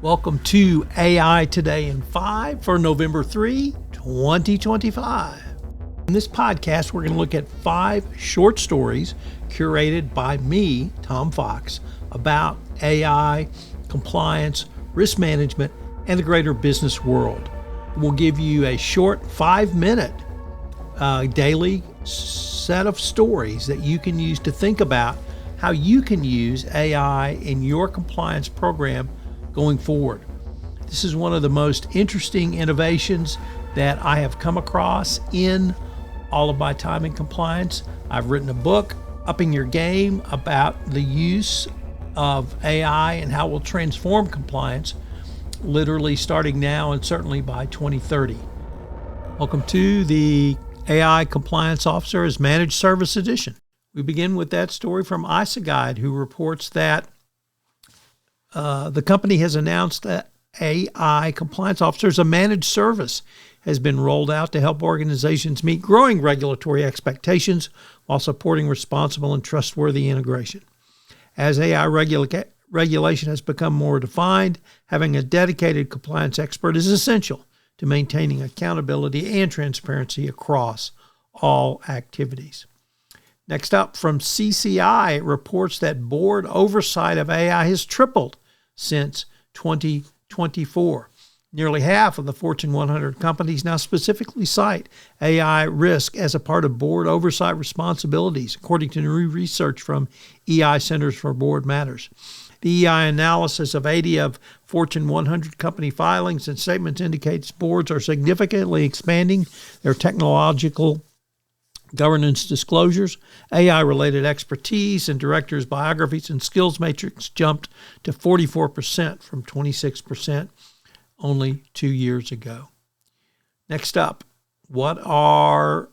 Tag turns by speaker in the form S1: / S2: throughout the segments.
S1: Welcome to AI Today in 5 for November 3, 2025. In this podcast, we're going to look at 5 short stories curated by me, Tom Fox, about AI, compliance, risk management, and the greater business world. We'll give you a short 5-minute daily set of stories that you can use to think about how you can use AI in your compliance program going forward. This is one of the most interesting innovations that I have come across in all of my time in compliance. I've written a book, Upping Your Game, about the use of AI and how it will transform compliance, literally starting now and certainly by 2030. Welcome to the AI Compliance Officer as Managed Service Edition. We begin with that story from ISAGuide, who reports that the company has announced that AI Compliance Officer as a managed service has been rolled out to help organizations meet growing regulatory expectations while supporting responsible and trustworthy integration. As AI regulation has become more defined, having a dedicated compliance expert is essential to maintaining accountability and transparency across all activities. Next up, from CCI, it reports that board oversight of AI has tripled since 2024. Nearly half of the Fortune 100 companies now specifically cite AI risk as a part of board oversight responsibilities, according to new research from EI Centers for Board Matters. The EI analysis of 80 of Fortune 100 company filings and statements indicates boards are significantly expanding their technological governance disclosures. AI-related expertise and directors' biographies and skills matrix jumped to 44% from 26% only 2 years ago. Next up, where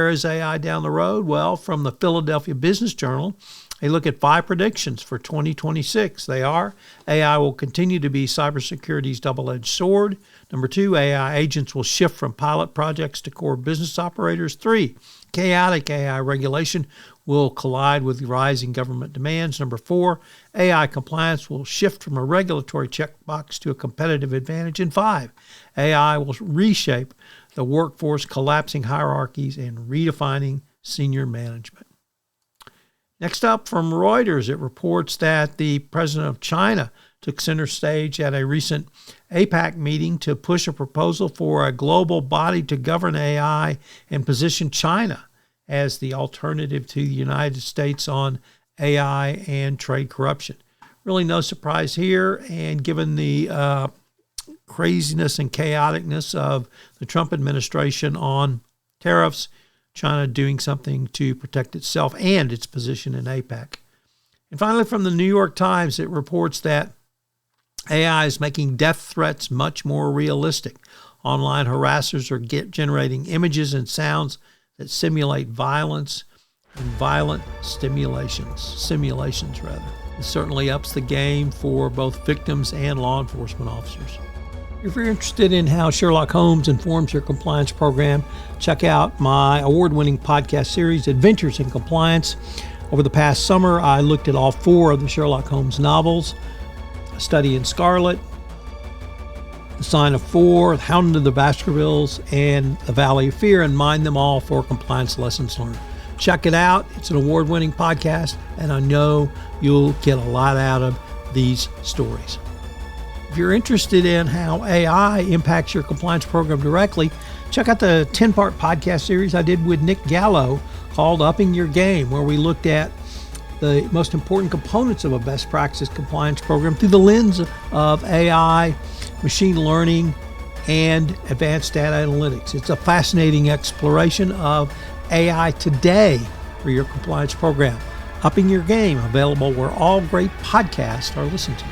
S1: is AI down the road? Well, from the Philadelphia Business Journal, they look at 5 predictions for 2026. They are: AI will continue to be cybersecurity's double-edged sword. Number 2, AI agents will shift from pilot projects to core business operators. 3, chaotic AI regulation will collide with rising government demands. Number 4, AI compliance will shift from a regulatory checkbox to a competitive advantage. And 5, AI will reshape the workforce, collapsing hierarchies and redefining senior management. Next up, from Reuters, it reports that the president of China took center stage at a recent APAC meeting to push a proposal for a global body to govern AI and position China as the alternative to the United States on AI and trade corruption. Really no surprise here, and given the craziness and chaoticness of the Trump administration on tariffs, China doing something to protect itself and its position in APAC. And finally, from the New York Times, it reports that AI is making death threats much more realistic. Online harassers are generating images and sounds that simulate violence and violent simulations. It certainly ups the game for both victims and law enforcement officers. If you're interested in how Sherlock Holmes informs your compliance program, check out my award-winning podcast series, Adventures in Compliance. Over the past summer, I looked at all 4 of the Sherlock Holmes novels: A Study in Scarlet, The Sign of 4, The Hound of the Baskervilles, and The Valley of Fear, and mined them all for compliance lessons learned. Check it out. It's an award-winning podcast, and I know you'll get a lot out of these stories. If you're interested in how AI impacts your compliance program directly, check out the 10-part podcast series I did with Nick Gallo called Upping Your Game, where we looked at the most important components of a best practice compliance program through the lens of AI, machine learning, and advanced data analytics. It's a fascinating exploration of AI today for your compliance program. Upping Your Game, available where all great podcasts are listened to.